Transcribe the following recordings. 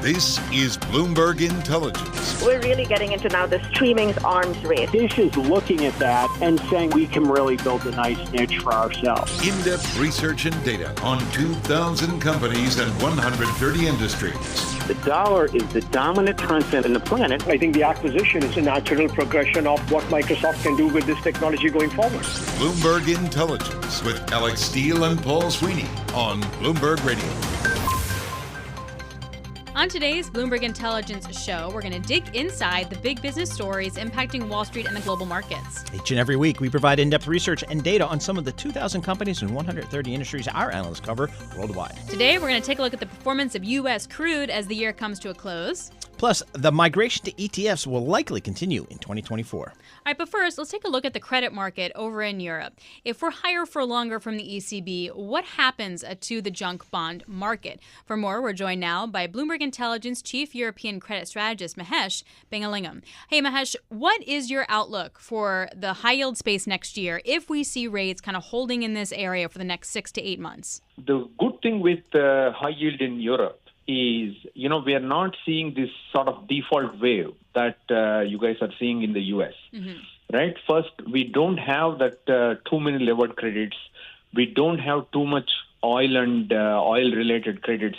This is Bloomberg Intelligence. We're really getting into now the streaming's arms race. Dish is looking at that and saying we can really build a nice niche for ourselves. In-depth research and data on 2,000 companies and 130 industries. The dollar is the dominant concept in the planet. I think the acquisition is a natural progression of what Microsoft can do with this technology going forward. Bloomberg Intelligence with Alix Steele and Paul Sweeney on Bloomberg Radio. On today's Bloomberg Intelligence show, we're going to dig inside the big business stories impacting Wall Street and the global markets. Each and every week, we provide in-depth research and data on some of the 2,000 companies and 130 industries our analysts cover worldwide. Today, we're going to take a look at the performance of U.S. crude as the year comes to a close. Plus, the migration to ETFs will likely continue in 2024. All right, but first, let's take a look at the credit market over in Europe. If we're higher for longer from the ECB, what happens to the junk bond market? For more, we're joined now by Bloomberg Intelligence Chief European Credit Strategist Mahesh Bhimalingam. Hey, Mahesh, what is your outlook for the high-yield space next year if we see rates kind of holding in this area for the next 6 to 8 months? The good thing with high yield in Europe is, we are not seeing this sort of default wave that you guys are seeing in the U.S., right? First, we don't have that too many levered credits. We don't have too much oil and oil-related credits,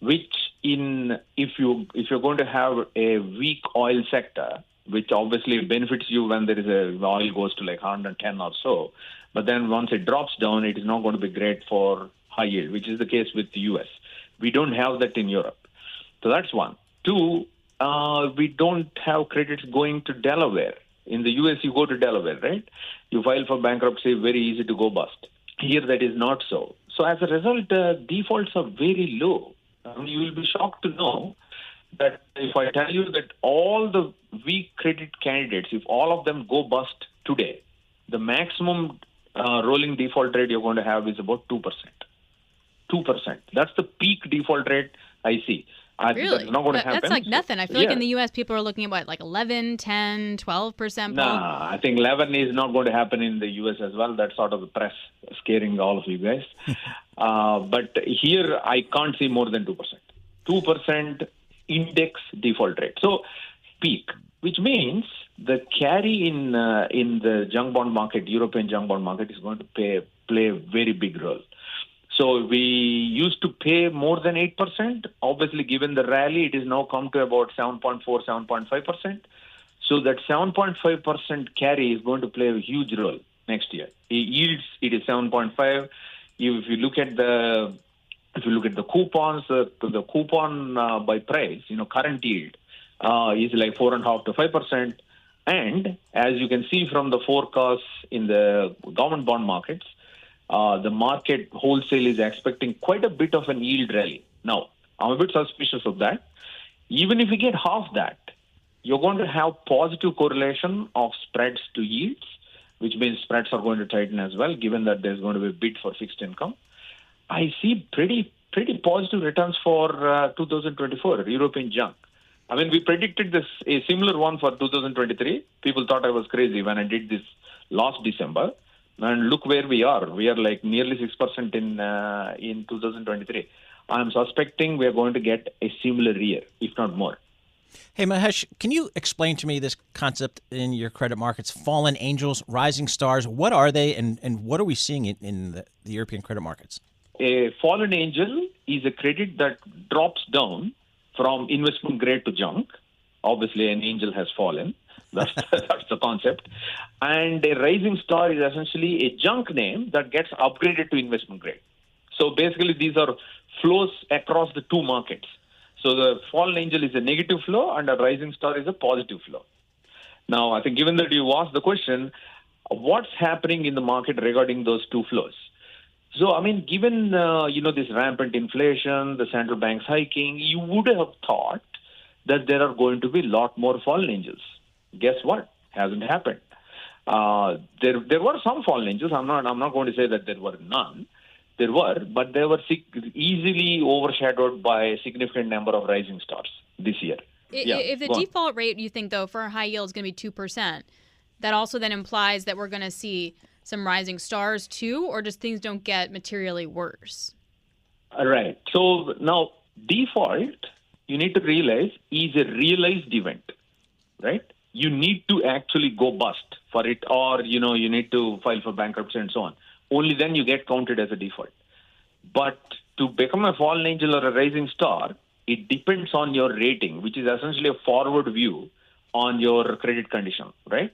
which if you're going to have a weak oil sector, which obviously benefits you when there is oil goes to like 110 or so, but then once it drops down, it is not going to be great for high yield, which is the case with the U.S. We don't have that in Europe. So that's one. Two, we don't have credits going to Delaware. In the U.S., you go to Delaware, right? You file for bankruptcy, very easy to go bust. Here, that is not so. So as a result, defaults are very low. You will be shocked to know that if I tell you that all the weak credit candidates, if all of them go bust today, the maximum rolling default rate you're going to have is about 2%. 2%. That's the peak default rate I see. Really? That's not going to happen. That's like nothing. I feel like in the U.S. people are looking at like 11, 10, 12%. Nah, I think 11 is not going to happen in the U.S. as well. That's sort of the press scaring all of you guys. But here, I can't see more than 2%. 2% index default rate. So, peak, which means the carry in the junk bond market, European junk bond market, is going to play a very big role. So we used to pay more than 8%. Obviously, given the rally, it has now come to about 7.4, 7.5%. So that 7.5% carry is going to play a huge role next year. Yields, it is 7.5. If you look at the coupons, the coupon by price, current yield is like 4.5 to 5%. And as you can see from the forecasts in the government bond markets, the market wholesale is expecting quite a bit of an yield rally. Now, I'm a bit suspicious of that. Even if you get half that, you're going to have positive correlation of spreads to yields, which means spreads are going to tighten as well, given that there's going to be a bid for fixed income. I see pretty positive returns for 2024, European junk. I mean, we predicted a similar one for 2023. People thought I was crazy when I did this last December. And look where we are. We are like nearly 6% in 2023. I'm suspecting we are going to get a similar year, if not more. Hey, Mahesh, can you explain to me this concept in your credit markets, fallen angels, rising stars? What are they, and what are we seeing in the European credit markets? A fallen angel is a credit that drops down from investment grade to junk. Obviously, an angel has fallen. That's the concept. And a rising star is essentially a junk name that gets upgraded to investment grade. So basically, these are flows across the two markets. So the fallen angel is a negative flow and a rising star is a positive flow. Now, I think given that you asked the question, what's happening in the market regarding those two flows? So, I mean, given, this rampant inflation, the central banks hiking, you would have thought that there are going to be a lot more fallen angels. Guess what? Hasn't happened. There were some fallen angels. I'm not going to say that there were none. There were, but they were easily overshadowed by a significant number of rising stars this year. If the default rate, you think, though, for high yield is going to be 2%, that also then implies that we're going to see some rising stars too, or just things don't get materially worse? Right. So now default you need to realize is a realized event, right? You need to actually go bust for it, or, you need to file for bankruptcy and so on. Only then you get counted as a default. But to become a fallen angel or a rising star, it depends on your rating, which is essentially a forward view on your credit condition, right?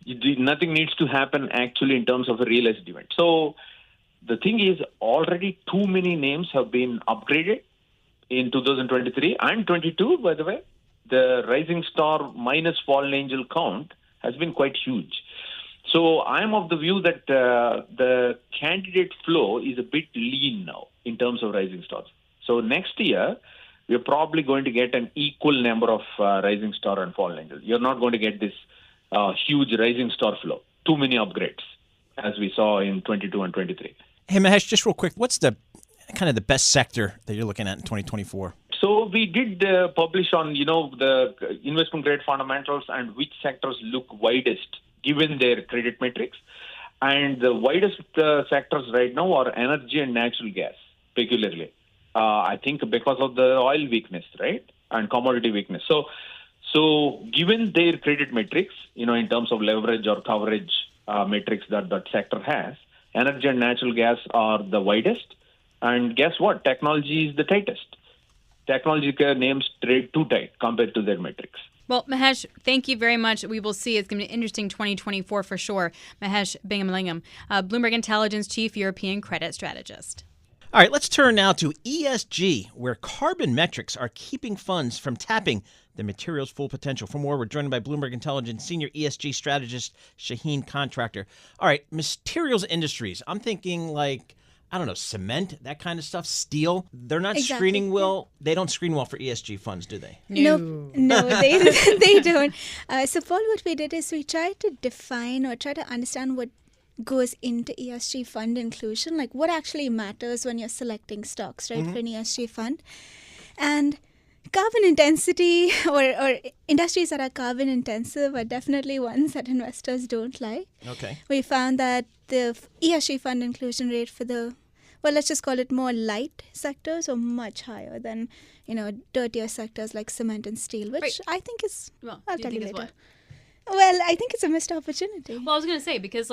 Nothing needs to happen actually in terms of a realized event. So the thing is, already too many names have been upgraded in 2023 and 22, by the way. The rising star minus fallen angel count has been quite huge. So I'm of the view that the candidate flow is a bit lean now in terms of rising stars. So next year, we're probably going to get an equal number of rising star and fallen angels. You're not going to get this huge rising star flow. Too many upgrades, as we saw in 22 and 23. Hey, Mahesh, just real quick, what's the kind of the best sector that you're looking at in 2024? So we did publish on, the investment grade fundamentals and which sectors look widest given their credit metrics. And the widest sectors right now are energy and natural gas, peculiarly. I think because of the oil weakness, right? And commodity weakness. So given their credit metrics, in terms of leverage or coverage metrics that sector has, energy and natural gas are the widest. And guess what? Technology is the tightest. Technology names trade too tight compared to their metrics. Well, Mahesh, thank you very much. We will see. It's going to be an interesting 2024 for sure. Mahesh Bhimalingam, Bloomberg Intelligence Chief European Credit Strategist. All right, let's turn now to ESG, where carbon metrics are keeping funds from tapping the material's full potential. For more, we're joined by Bloomberg Intelligence Senior ESG Strategist Shaheen Contractor. All right, materials industries. I'm thinking like, I don't know, cement, that kind of stuff, steel. They're not screening well. Yeah. They don't screen well for ESG funds, do they? No, they don't. So, Paul, what we did is we tried to define or try to understand what goes into ESG fund inclusion, like what actually matters when you're selecting stocks, right, for an ESG fund. And carbon intensity or industries that are carbon intensive are definitely ones that investors don't like. Okay. We found that the ESG fund inclusion rate for the, well, let's just call it more light sectors are much higher than, dirtier sectors like cement and steel, which I think is, I'll tell you later. Well, I think it's a missed opportunity. Well, I was going to say, because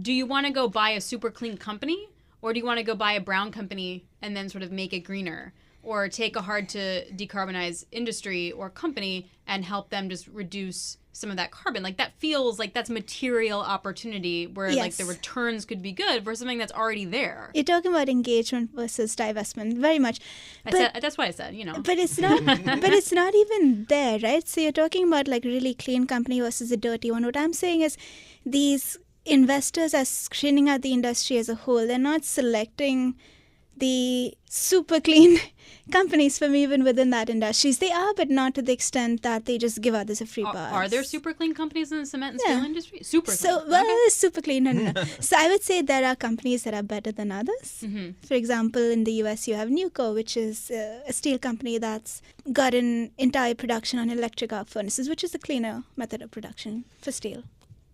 do you want to go buy a super clean company, or do you want to go buy a brown company and then sort of make it greener? Or take a hard to decarbonize industry or company and help them just reduce some of that carbon? That feels like that's material opportunity where the returns could be good for something that's already there. You're talking about engagement versus divestment, very much. That's what I said, But it's not. But it's not even there, right? So you're talking about really clean company versus a dirty one. What I'm saying is, these investors are screening out the industry as a whole. They're not selecting the super clean companies from even within that industries. They are, but not to the extent that they just give others a free pass. Are there super clean companies in the cement and steel industry? Super clean. So, super clean. No. So I would say there are companies that are better than others. Mm-hmm. For example, in the US, you have Nucor, which is a steel company that's got an entire production on electric arc furnaces, which is a cleaner method of production for steel.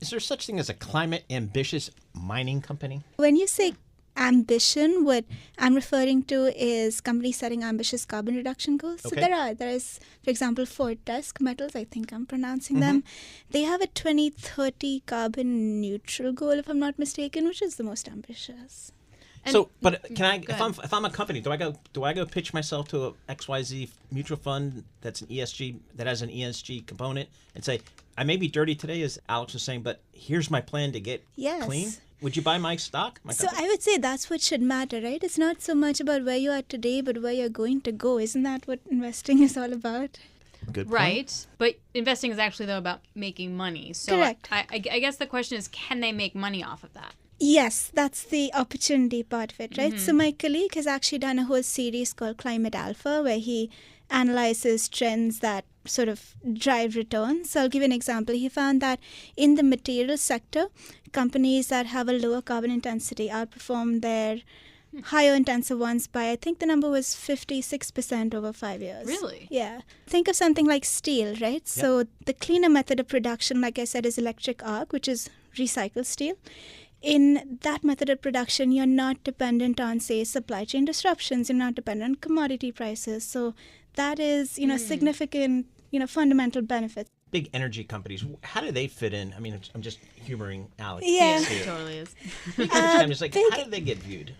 Is there such thing as a climate ambitious mining company? When you say ambition, what I'm referring to is companies setting ambitious carbon reduction goals. Okay. So there is, for example, Fortescue Metals, I think I'm pronouncing them. They have a 2030 carbon neutral goal, if I'm not mistaken, which is the most ambitious. And so, but can I, if I'm a company, do I go pitch myself to a XYZ mutual fund that's an ESG, that has an ESG component, and say, I may be dirty today, as Alix was saying, but here's my plan to get clean? Would you buy my stock? So I would say that's what should matter, right? It's not so much about where you are today, but where you're going to go. Isn't that what investing is all about? Good point. Right. But investing is actually, though, about making money. So correct. I guess the question is, can they make money off of that? Yes, that's the opportunity part of it, right? So my colleague has actually done a whole series called Climate Alpha, where he analyzes trends that sort of drive returns. So I'll give you an example. He found that in the materials sector, companies that have a lower carbon intensity outperform their higher intensive ones by, I think the number was 56% over 5 years. Really? Yeah. Think of something like steel, right? Yep. So the cleaner method of production, like I said, is electric arc, which is recycled steel. In that method of production, you're not dependent on, say, supply chain disruptions. You're not dependent on commodity prices. So that is, significant, fundamental benefits. Big energy companies, how do they fit in? I mean, I'm just humoring Alix. Yeah. It totally is. Big energy companies, like, how do they get viewed?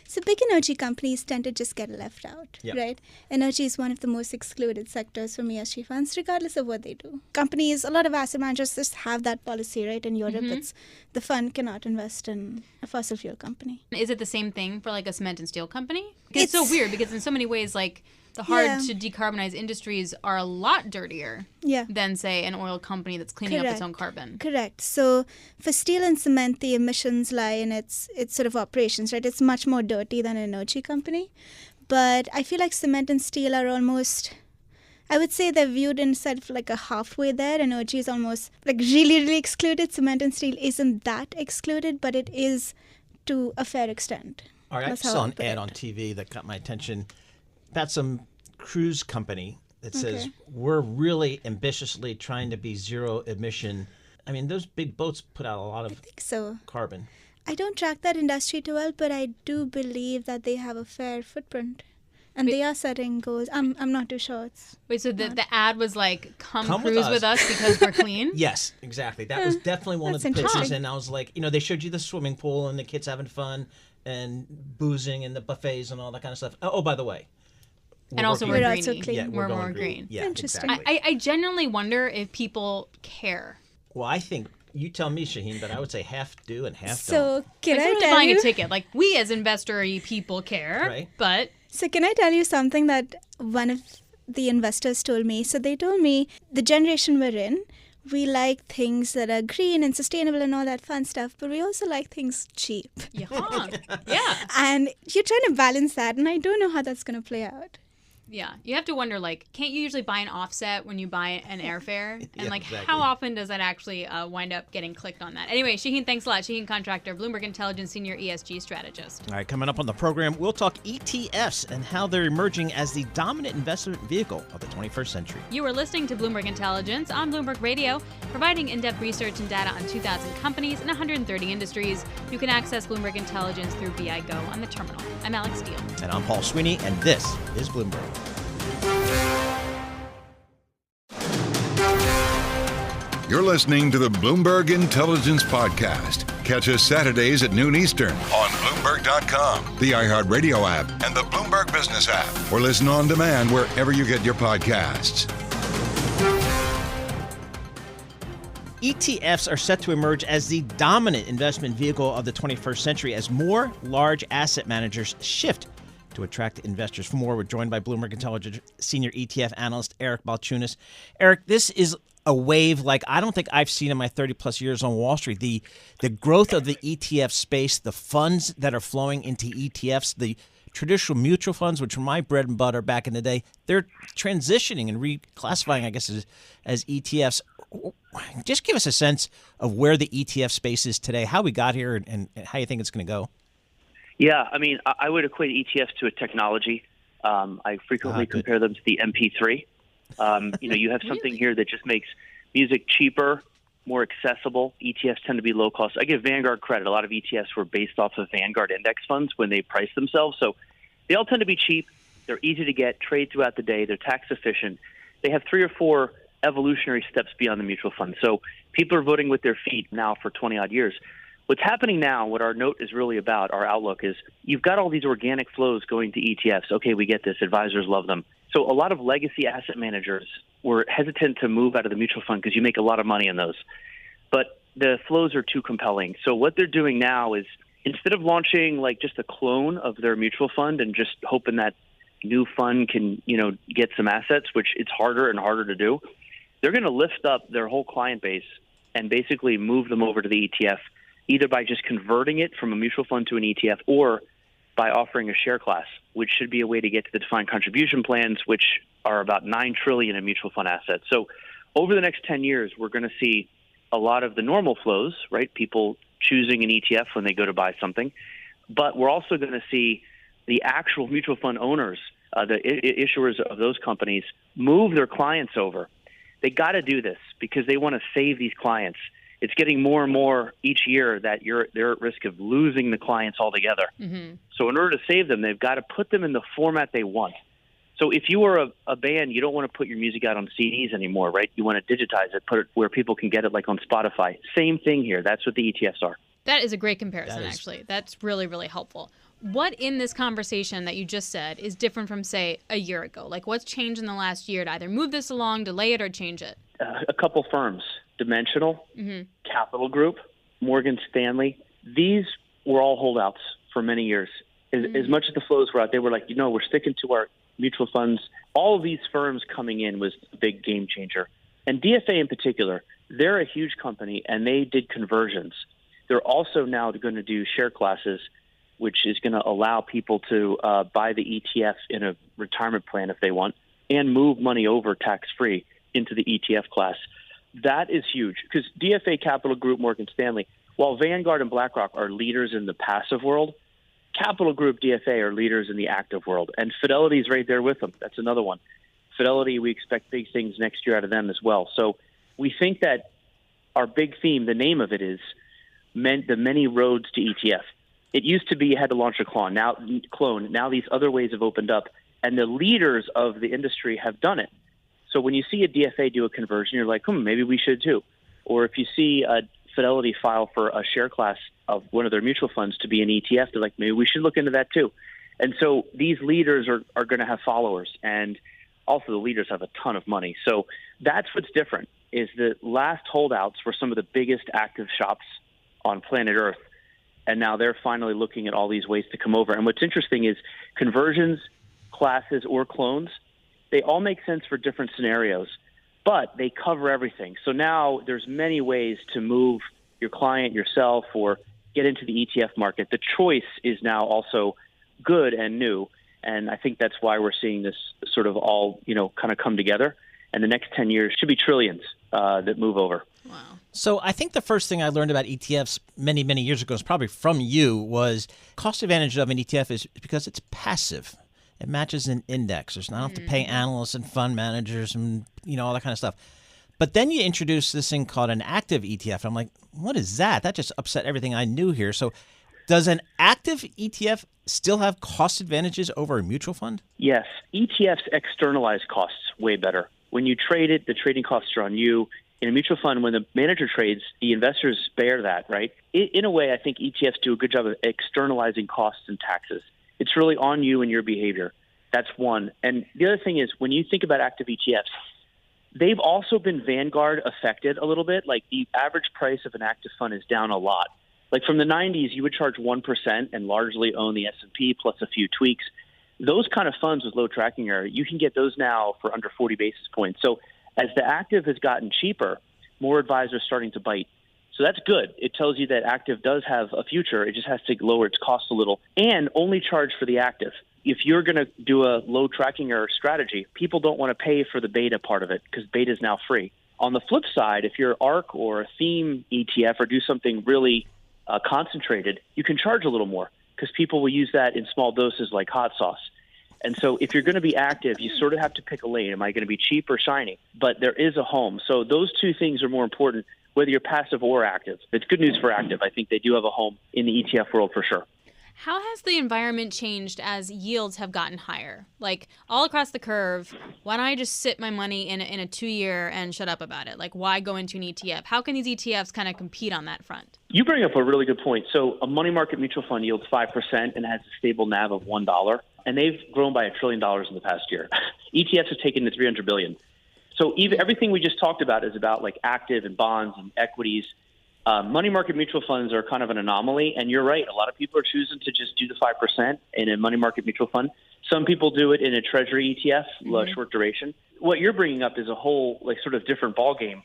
So big energy companies tend to just get left out, Yep. right? Energy is one of the most excluded sectors from ESG funds, regardless of what they do. Companies, a lot of asset managers just have that policy, right? In Europe, it's the fund cannot invest in a fossil fuel company. Is it the same thing for like a cement and steel company? It's so weird because in so many ways, like the hard to decarbonize industries are a lot dirtier than, say, an oil company that's cleaning up its own carbon. Correct. So for steel and cement, the emissions lie in its sort of operations, right? It's much more dirty than an energy company. But I feel like cement and steel are almost, I would say they're viewed in sort of like a halfway there. Energy is almost like really, really excluded. Cement and steel isn't that excluded, but it is to a fair extent. All right, I saw an ad on TV that caught my attention about some cruise company that says, we're really ambitiously trying to be zero emission. I mean, those big boats put out a lot of carbon. I don't track that industry too well, but I do believe that they have a fair footprint. And they are setting goals. I'm not too sure. Wait, so the ad was like, come cruise with us because we're clean? Yes, exactly. That was definitely one of the pitches. And I was like, they showed you the swimming pool and the kids having fun and boozing and the buffets and all that kind of stuff. Oh, by the way. And also we're green. Yeah, we're more green. Yeah, interesting. Exactly. I genuinely wonder if people care. Well, I think, you tell me, Shaheen, but I would say half do and half don't. So can like I tell buying you? A ticket. Like we as investor-y people care, right? But so can I tell you something that one of the investors told me? So they told me the generation we're in, we like things that are green and sustainable and all that fun stuff, but we also like things cheap. Yeah. And you're trying to balance that, and I don't know how that's going to play out. Yeah, you have to wonder, like, can't you usually buy an offset when you buy an airfare? And, exactly. How often does that actually wind up getting clicked on that? Anyway, Shaheen, thanks a lot. Shaheen Contractor, Bloomberg Intelligence Senior ESG Strategist. All right, coming up on the program, we'll talk ETFs and how they're emerging as the dominant investment vehicle of the 21st century. You are listening to Bloomberg Intelligence on Bloomberg Radio, providing in-depth research and data on 2,000 companies and 130 industries. You can access Bloomberg Intelligence through BI Go on the terminal. I'm Alix Steele. And I'm Paul Sweeney, and this is Bloomberg. You're listening to the Bloomberg Intelligence Podcast. Catch us Saturdays at noon Eastern on Bloomberg.com, the iHeartRadio app, and the Bloomberg Business app, or listen on demand wherever you get your podcasts. ETFs are set to emerge as the dominant investment vehicle of the 21st century as more large asset managers shift to attract investors. For more, we're joined by Bloomberg Intelligence Senior ETF Analyst Eric Balchunas. Eric, this is a wave like I don't think I've seen in my 30-plus years on Wall Street. The growth of the ETF space, the funds that are flowing into ETFs, the traditional mutual funds, which were my bread and butter back in the day, they're transitioning and reclassifying, I guess, as ETFs. Just give us a sense of where the ETF space is today, how we got here, and how you think it's going to go. Yeah, I mean, I would equate ETFs to a technology. I frequently compare them to the MP3. You have something here that just makes music cheaper, more accessible. ETFs tend to be low cost. I give Vanguard credit. A lot of ETFs were based off of Vanguard index funds when they priced themselves. So they all tend to be cheap. They're easy to get, trade throughout the day. They're tax efficient. They have 3 or 4 evolutionary steps beyond the mutual fund. So people are voting with their feet now for 20-odd years. What's happening now, what our note is really about, our outlook is you've got all these organic flows going to ETFs. Okay, we get this. Advisors love them. So a lot of legacy asset managers were hesitant to move out of the mutual fund because you make a lot of money in those. But the flows are too compelling. So what they're doing now is instead of launching like just a clone of their mutual fund and just hoping that new fund can, get some assets, which it's harder and harder to do, they're going to lift up their whole client base and basically move them over to the ETF, either by just converting it from a mutual fund to an ETF or by offering a share class, which should be a way to get to the defined contribution plans, which are about $9 trillion in mutual fund assets. So over the next 10 years, we're going to see a lot of the normal flows, right? People choosing an ETF when they go to buy something. But we're also going to see the actual mutual fund owners, the issuers of those companies, move their clients over. They got to do this because they want to save these clients. It's getting more and more each year that they're at risk of losing the clients altogether. Mm-hmm. So in order to save them, they've got to put them in the format they want. So if you were a band, you don't want to put your music out on CDs anymore, right? You want to digitize it, put it where people can get it, like on Spotify. Same thing here. That's what the ETFs are. That is a great comparison, actually. That's really, really helpful. What in this conversation that you just said is different from, say, a year ago? Like, what's changed in the last year to either move this along, delay it, or change it? A couple firms, Dimensional, Capital Group, Morgan Stanley. These were all holdouts for many years. As much as the flows were out, they were like, we're sticking to our mutual funds. All of these firms coming in was a big game changer. And DFA in particular, they're a huge company, and they did conversions. They're also now going to do share classes, which is going to allow people to buy the ETF in a retirement plan if they want, and move money over tax-free into the ETF class. That is huge because DFA, Capital Group, Morgan Stanley, while Vanguard and BlackRock are leaders in the passive world, Capital Group, DFA are leaders in the active world. And Fidelity is right there with them. That's another one. Fidelity, we expect big things next year out of them as well. So we think that our big theme, the name of it is the many roads to ETF. It used to be you had to launch a clone. Now these other ways have opened up, and the leaders of the industry have done it. So when you see a DFA do a conversion, you're like, maybe we should too. Or if you see a Fidelity file for a share class of one of their mutual funds to be an ETF, they're like, maybe we should look into that too. And so these leaders are going to have followers, and also the leaders have a ton of money. So that's what's different, is the last holdouts were some of the biggest active shops on planet Earth. And now they're finally looking at all these ways to come over. And what's interesting is conversions, classes, or clones, they all make sense for different scenarios, but they cover everything. So now there's many ways to move your client, yourself, or get into the ETF market. The choice is now also good and new. And I think that's why we're seeing this sort of all, kind of come together. And the next 10 years should be trillions that move over. Wow. So I think the first thing I learned about ETFs many, many years ago, is probably from you, was cost advantage of an ETF is because it's passive. It matches an index. I don't have to pay analysts and fund managers and, all that kind of stuff. But then you introduce this thing called an active ETF. I'm like, what is that? That just upset everything I knew here. So does an active ETF still have cost advantages over a mutual fund? Yes. ETFs externalize costs way better. When you trade it, the trading costs are on you. In a mutual fund, when the manager trades, the investors bear that, right? In a way, I think ETFs do a good job of externalizing costs and taxes. It's really on you and your behavior. That's one. And the other thing is, when you think about active ETFs, they've also been Vanguard affected a little bit. Like the average price of an active fund is down a lot. Like from the 90s, you would charge 1% and largely own the S&P plus a few tweaks. Those kind of funds with low tracking error, you can get those now for under 40 basis points. So as the active has gotten cheaper, more advisors are starting to bite. So that's good. It tells you that active does have a future. It just has to lower its cost a little and only charge for the active. If you're going to do a low tracking error strategy, people don't want to pay for the beta part of it because beta is now free. On the flip side, if you're ARC or a theme ETF or do something really concentrated, you can charge a little more because people will use that in small doses like hot sauce. And so if you're going to be active, you sort of have to pick a lane. Am I going to be cheap or shiny? But there is a home. So those two things are more important, whether you're passive or active. It's good news for active. I think they do have a home in the ETF world for sure. How has the environment changed as yields have gotten higher? Like all across the curve, why don't I just sit my money in a 2-year and shut up about it? Like why go into an ETF? How can these ETFs kind of compete on that front? You bring up a really good point. So a money market mutual fund yields 5% and has a stable NAV of $1. And they've grown by $1 trillion in the past year. ETFs have taken to $300 billion. So everything we just talked about is about like active and bonds and equities. Money market mutual funds are kind of an anomaly. And you're right. A lot of people are choosing to just do the 5% in a money market mutual fund. Some people do it in a treasury ETF, short duration. What you're bringing up is a whole like sort of different ballgame.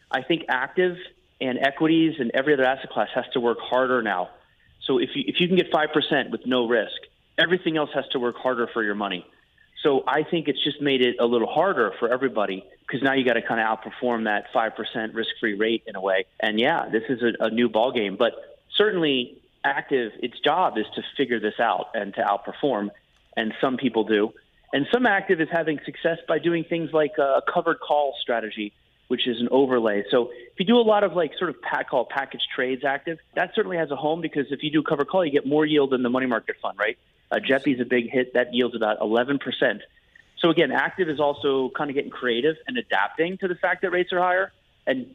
I think active and equities and every other asset class has to work harder now. So if you can get 5% with no risk, everything else has to work harder for your money. So I think it's just made it a little harder for everybody because now you got to kind of outperform that 5% risk-free rate in a way. And yeah, this is a new ballgame. But certainly active, its job is to figure this out and to outperform. And some people do. And some active is having success by doing things like a covered call strategy, which is an overlay. So if you do a lot of like sort of package trades active, that certainly has a home because if you do covered call, you get more yield than the money market fund, right? JEPI's a big hit. That yields about 11%. So again, active is also kind of getting creative and adapting to the fact that rates are higher and,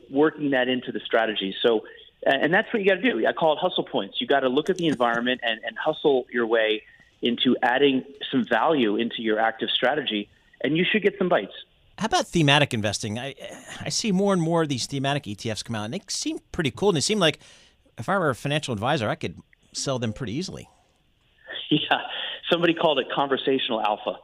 working that into the strategy. So, and that's what you got to do. I call it hustle points. You got to look at the environment and hustle your way into adding some value into your active strategy, and you should get some bites. How about thematic investing? I see more and more of these thematic ETFs come out, and they seem pretty cool. And they seem like if I were a financial advisor, I could sell them pretty easily. Yeah, somebody called it conversational alpha.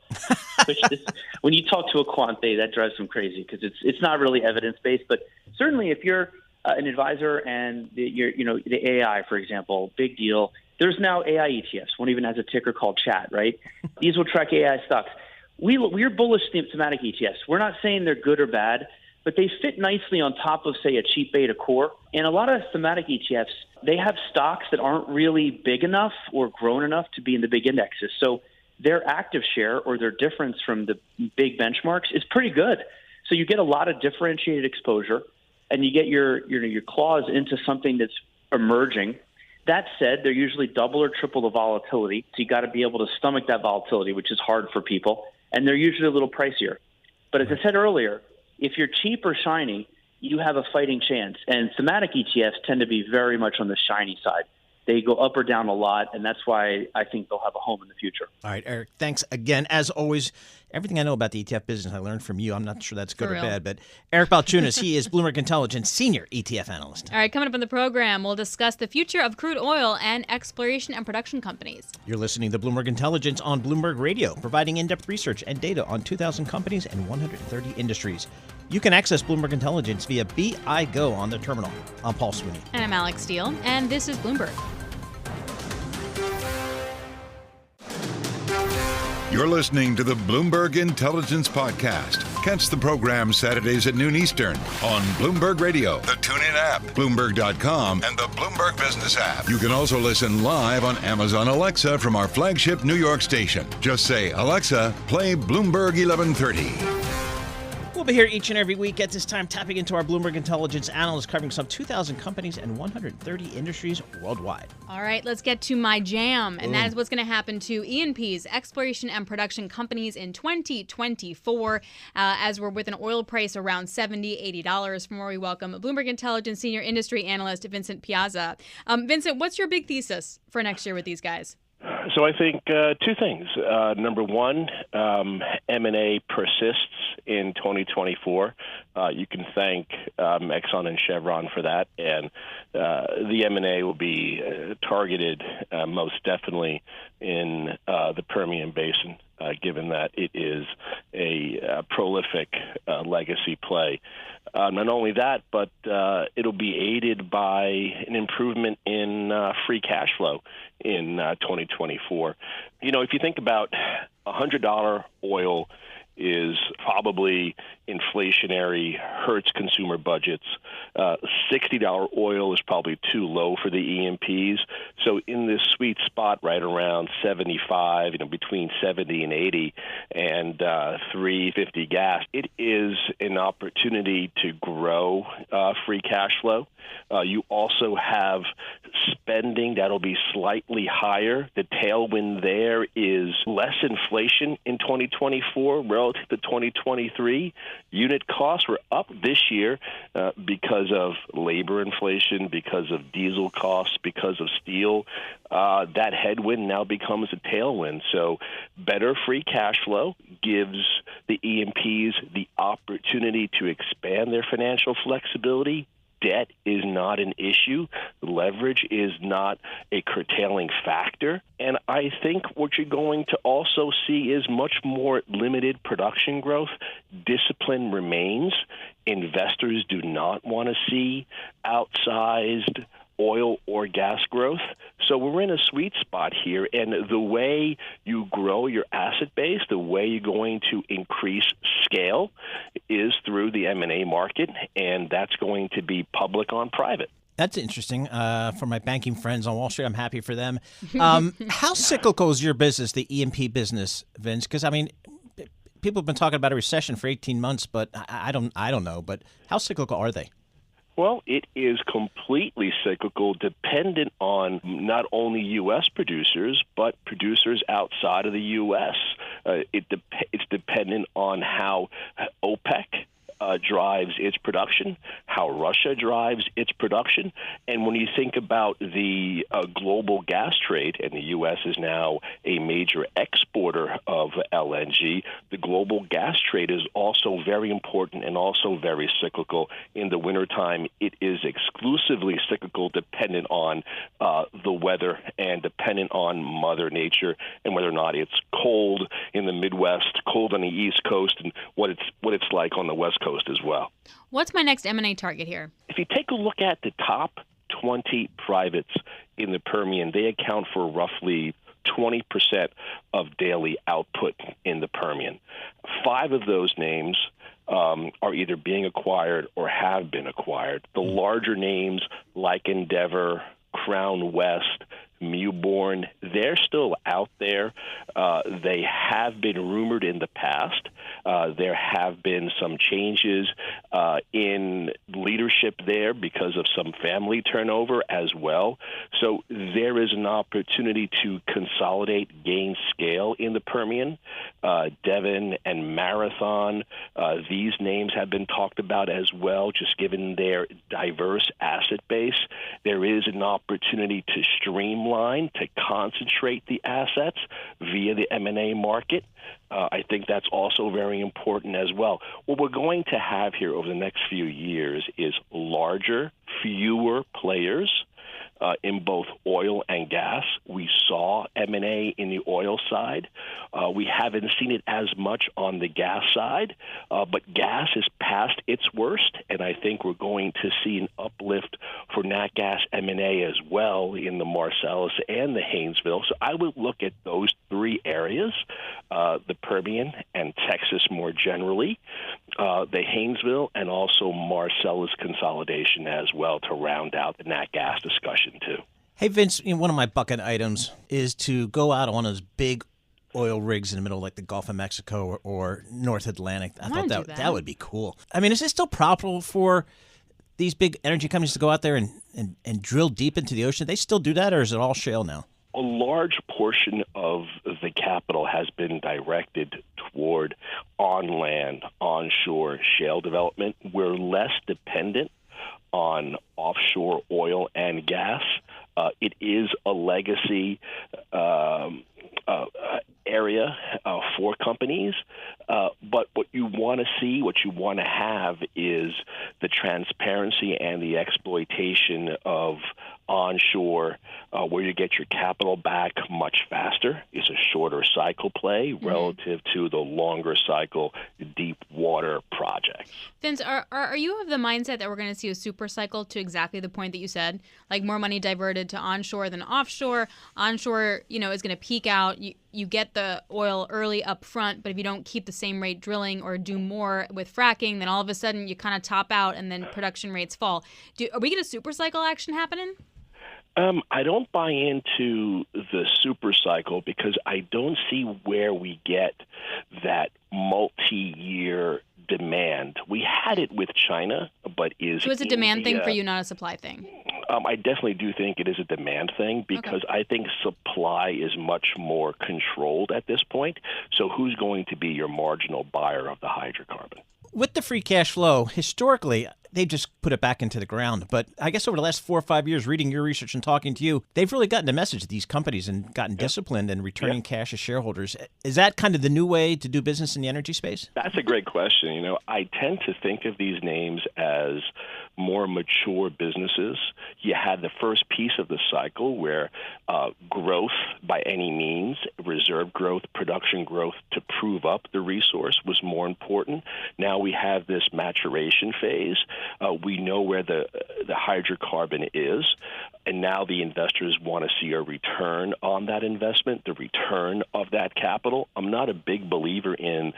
Which is, when you talk to a quant, that drives them crazy because it's not really evidence based. But certainly, if you're an advisor and the AI, for example, big deal. There's now AI ETFs. One even has a ticker called Chat, right? These will track AI stocks. We're bullish thematic ETFs. We're not saying they're good or bad, but they fit nicely on top of, say, a cheap beta core. And a lot of thematic ETFs, they have stocks that aren't really big enough or grown enough to be in the big indexes. So their active share or their difference from the big benchmarks is pretty good. So you get a lot of differentiated exposure, and you get your claws into something that's emerging. That said, they're usually double or triple the volatility, so you got to be able to stomach that volatility, which is hard for people, and they're usually a little pricier. But as I said earlier, if you're cheap or shiny, you have a fighting chance, and thematic ETFs tend to be very much on the shiny side. They go up or down a lot, and that's why I think they'll have a home in the future. All right, Eric, thanks again. As always, everything I know about the ETF business I learned from you. I'm not sure that's good or bad, but Eric Balchunas, he is Bloomberg Intelligence Senior ETF Analyst. All right, coming up in the program, we'll discuss the future of crude oil and exploration and production companies. You're listening to Bloomberg Intelligence on Bloomberg Radio, providing in-depth research and data on 2,000 companies and 130 industries. You can access Bloomberg Intelligence via BIGO on the terminal. I'm Paul Sweeney. And I'm Alix Steele, and this is Bloomberg. You're listening to the Bloomberg Intelligence Podcast. Catch the program Saturdays at noon Eastern on Bloomberg Radio, the TuneIn app, Bloomberg.com, and the Bloomberg Business app. You can also listen live on Amazon Alexa from our flagship New York station. Just say, Alexa, play Bloomberg 1130. We'll be here each and every week at this time, tapping into our Bloomberg Intelligence analysts covering some 2,000 companies and 130 industries worldwide. All right, let's get to my jam, and that is what's going to happen to E&Ps, exploration and production companies in 2024, as we're with an oil price around $70, $80. From where we welcome Bloomberg Intelligence Senior Industry Analyst Vincent Piazza. Vincent, what's your big thesis for next year with these guys? So I think two things. Number one, M&A persists in 2024. You can thank Exxon and Chevron for that, and the M&A will be targeted most definitely in the Permian Basin, given that it is a prolific legacy play. Not only that, but it'll be aided by an improvement in free cash flow in 2024. If you think about $100 oil is probably inflationary, hurts consumer budgets. $60 oil is probably too low for the E&Ps. So in this sweet spot right around 75, between 70 and 80, and $3.50 gas, it is an opportunity to grow free cash flow. You also have spending that'll be slightly higher. The tailwind there is less inflation in 2024 relative to 2023. Unit costs were up this year because of labor inflation, because of diesel costs, because of steel. That headwind now becomes a tailwind. So better free cash flow gives the E&Ps the opportunity to expand their financial flexibility. Debt is not an issue. Leverage is not a curtailing factor. And I think what you're going to also see is much more limited production growth. Discipline remains. Investors do not want to see outsized oil or gas growth. So we're in a sweet spot here, and the way you grow your asset base, the way you're going to increase scale is through the M&A market, and that's going to be public on private. That's interesting. For my banking friends on Wall Street, I'm happy for them. How cyclical is your business, the E&P business, Vince? Because, people have been talking about a recession for 18 months, but I don't know. But how cyclical are they? Well, it is completely cyclical, dependent on not only U.S. producers, but producers outside of the U.S. It's dependent on how OPEC drives its production, how Russia drives its production. And when you think about the global gas trade, and the U.S. is now a major exporter of LNG, the global gas trade is also very important and also very cyclical. In the wintertime, it is exclusively cyclical, dependent on the weather and dependent on Mother Nature and whether or not it's cold in the Midwest, cold on the East Coast, and what it's like on the West Coast as well. What's my next M&A target here? If you take a look at the top 20 privates in the Permian, they account for roughly 20% of daily output in the Permian. 5 of those names are either being acquired or have been acquired. The larger names like Endeavor, Crown West, Mewbourne, they're still out there. They have been rumored in the past. There have been some changes in leadership there because of some family turnover as well. So there is an opportunity to consolidate, gain scale in the Permian. Devon and Marathon, these names have been talked about as well, just given their diverse asset base. There is an opportunity to streamline, to concentrate the assets via the M&A market. I think that's also very important as well. What we're going to have here over the next few years is larger, fewer players in both oil and gas. We saw M&A in the oil side. We haven't seen it as much on the gas side, but gas is past its worst, and I think we're going to see an uplift for nat gas M&A as well in the Marcellus and the Haynesville. So I would look at those 3 areas, the Permian and Texas more generally, the Haynesville, and also Marcellus consolidation as well to round out the nat gas discussion too. Hey, Vince, one of my bucket items is to go out on those big oil rigs in the middle of like the Gulf of Mexico or North Atlantic. I thought that would be cool. I mean, is it still profitable for these big energy companies to go out there and drill deep into the ocean? They still do that, or is it all shale now? A large portion of the capital has been directed toward on-land, onshore shale development. We're less dependent on offshore oil and gas. It is a legacy area for companies, but what you want to see, what you want to have is the transparency and the exploitation of onshore, where you get your capital back much faster. It's a shorter cycle play relative to the longer cycle deep water projects. Vince, are you of the mindset that we're going to see a super cycle to exactly the point that you said, like more money diverted to onshore than offshore? Onshore, is going to peak out. You get the oil early up front, but if you don't keep the same rate drilling or do more with fracking, then all of a sudden you kind of top out and then production rates fall. Are we getting a super cycle action happening? I don't buy into the super cycle because I don't see where we get that multi-year demand. We had it with China, but So it's a demand thing for you, not a supply thing? I definitely do think it is a demand thing because I think supply is much more controlled at this point. So who's going to be your marginal buyer of the hydrocarbon? With the free cash flow, historically, they just put it back into the ground. But I guess over the last 4 or 5 years, reading your research and talking to you, they've really gotten the message, these companies, and gotten disciplined and returning cash to shareholders. Is that kind of the new way to do business in the energy space? That's a great question. I tend to think of these names as more mature businesses. You had the first piece of the cycle where growth by any means, reserve growth, production growth to prove up the resource was more important. Now we have this maturation phase. We know where the hydrocarbon is, and now the investors want to see a return on that investment, the return of that capital. I'm not a big believer in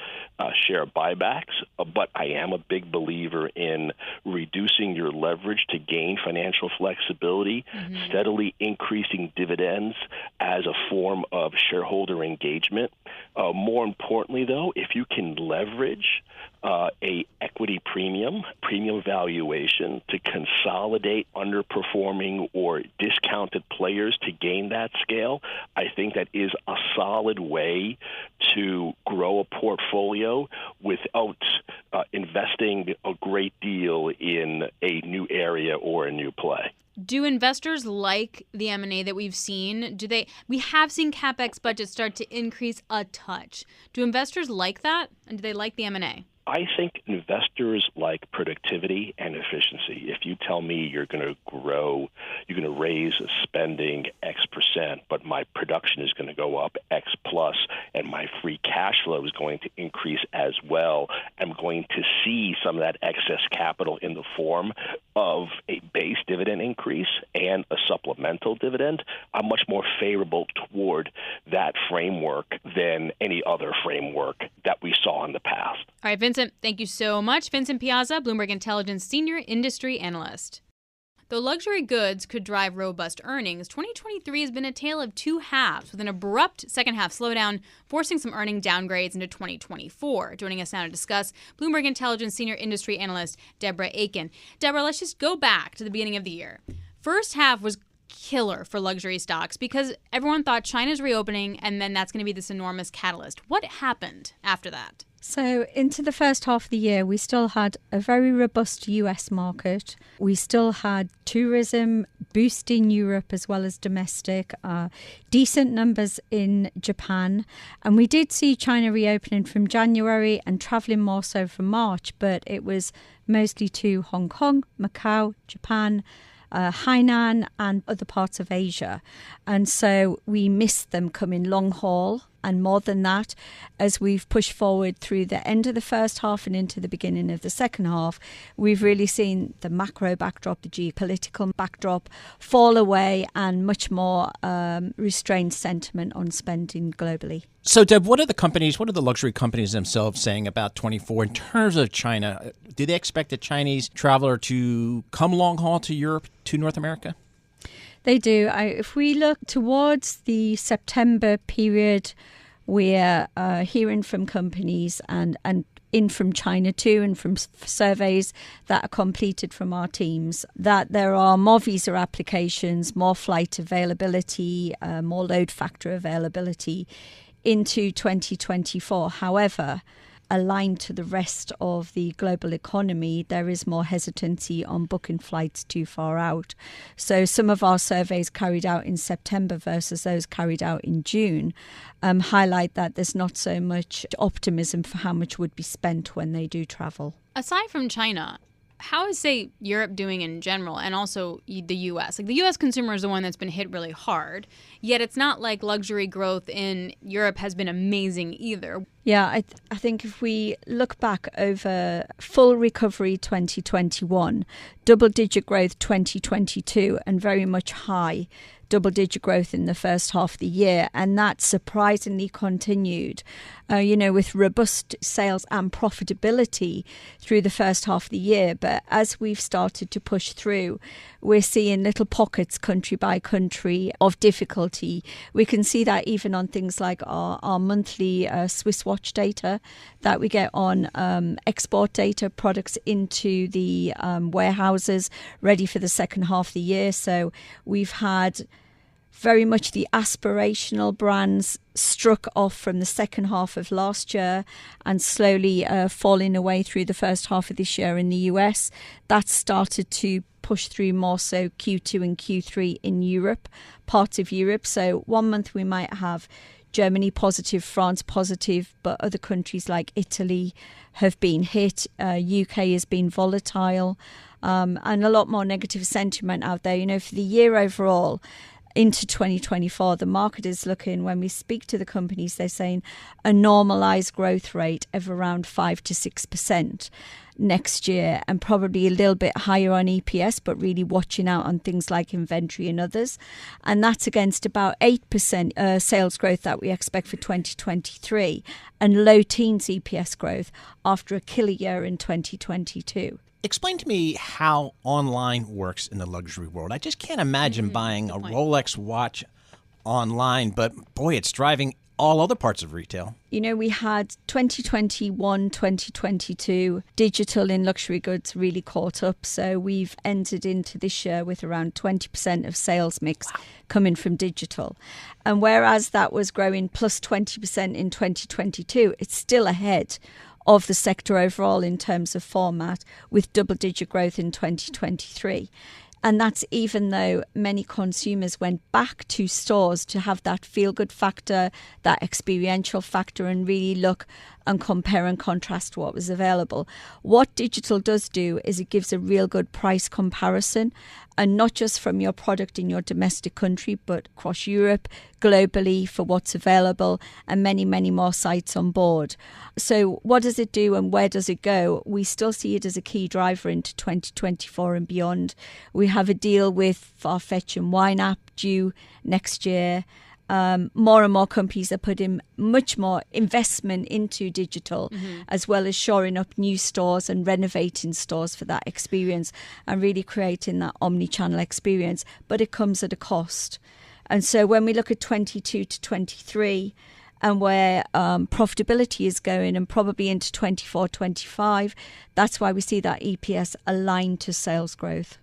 share buybacks, but I am a big believer in reducing your leverage to gain financial flexibility, steadily increasing dividends as a form of shareholder engagement. More importantly, though, if you can leverage a equity premium valuation to consolidate underperforming or discounted players to gain that scale, I think that is a solid way to grow a portfolio without investing a great deal in a new area or a new play. Do investors like the M&A that we've seen? We have seen CapEx budgets start to increase a touch. Do investors like that? And do they like the M&A? I think investors like productivity and efficiency. If you tell me you're going to grow, you're going to raise spending X percent, but my production is going to go up X plus, and my free cash flow is going to increase as well, I'm going to see some of that excess capital in the form of a base dividend increase and a supplemental dividend. I'm much more favorable toward that framework than any other framework that we saw in the past. All right, Vincent, thank you so much. Vincent Piazza, Bloomberg Intelligence Senior Industry Analyst. Though luxury goods could drive robust earnings, 2023 has been a tale of two halves, with an abrupt second-half slowdown forcing some earning downgrades into 2024. Joining us now to discuss, Bloomberg Intelligence Senior Industry Analyst Deborah Aitken. Deborah, let's just go back to the beginning of the year. First half was killer for luxury stocks because everyone thought China's reopening, and then that's going to be this enormous catalyst. What happened after that? So into the first half of the year, we still had a very robust US market. We still had tourism boosting Europe as well as domestic, decent numbers in Japan. And we did see China reopening from January and travelling more so from March, but it was mostly to Hong Kong, Macau, Japan, Hainan and other parts of Asia. And so we missed them coming long haul. And more than that, as we've pushed forward through the end of the first half and into the beginning of the second half, we've really seen the macro backdrop, the geopolitical backdrop fall away and much more restrained sentiment on spending globally. So, Deb, what are the luxury companies themselves saying about 24 in terms of China? Do they expect a Chinese traveler to come long haul to Europe, to North America? They do. If we look towards the September period, we're hearing from companies and in from China too, and from surveys that are completed from our teams, that there are more visa applications, more flight availability, more load factor availability into 2024. However, aligned to the rest of the global economy, there is more hesitancy on booking flights too far out. So some of our surveys carried out in September versus those carried out in June highlight that there's not so much optimism for how much would be spent when they do travel. Aside from China, how is, say, Europe doing in general, and also the U.S.? Like, the U.S. consumer is the one that's been hit really hard, yet it's not like luxury growth in Europe has been amazing either. Yeah, I think if we look back over full recovery 2021, double-digit growth 2022, and very much high double-digit growth in the first half of the year, and that surprisingly continued, with robust sales and profitability through the first half of the year. But as we've started to push through, we're seeing little pockets country by country of difficulty. We can see that even on things like our monthly Swiss watch data that we get on export data, products into the warehouses ready for the second half of the year. So we've had very much the aspirational brands struck off from the second half of last year and slowly falling away through the first half of this year in the US. That's started to push through more so Q2 and Q3 in Europe, parts of Europe. So 1 month we might have Germany positive, France positive, but other countries like Italy have been hit. UK has been volatile, and a lot more negative sentiment out there. For the year overall, into 2024, the market is looking, when we speak to the companies, they're saying a normalized growth rate of around 5 to 6% next year, and probably a little bit higher on EPS, but really watching out on things like inventory and others. And that's against about 8% sales growth that we expect for 2023 and low teens EPS growth after a killer year in 2022. Explain to me how online works in the luxury world. I just can't imagine buying a Rolex watch online, but boy, it's driving all other parts of retail. We had 2021, 2022, digital in luxury goods really caught up. So we've entered into this year with around 20% of sales mix coming from digital. And whereas that was growing plus 20% in 2022, it's still ahead of the sector overall in terms of format, with double-digit growth in 2023. And that's even though many consumers went back to stores to have that feel-good factor, that experiential factor, and really look and compare and contrast what was available. What digital does do is it gives a real good price comparison, and not just from your product in your domestic country, but across Europe, globally, for what's available, and many, many more sites on board. So what does it do and where does it go? We still see it as a key driver into 2024 and beyond. We have a deal with Farfetch and YNAB due next year. More and more companies are putting much more investment into digital, as well as shoring up new stores and renovating stores for that experience and really creating that omni-channel experience. But it comes at a cost. And so when we look at 22 to 23 and where profitability is going, and probably into 24, 25, that's why we see that EPS aligned to sales growth.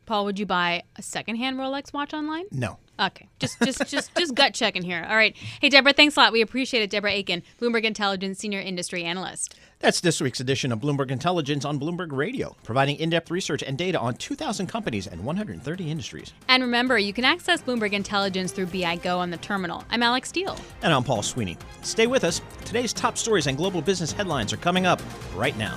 Paul, would you buy a secondhand Rolex watch online? No. Okay, just gut checking here. All right. Hey, Deborah, thanks a lot. We appreciate it. Deborah Aitken, Bloomberg Intelligence Senior Industry Analyst. That's this week's edition of Bloomberg Intelligence on Bloomberg Radio, providing in-depth research and data on 2,000 companies and 130 industries. And remember, you can access Bloomberg Intelligence through BI Go on the terminal. I'm Alix Steele. And I'm Paul Sweeney. Stay with us. Today's top stories and global business headlines are coming up right now.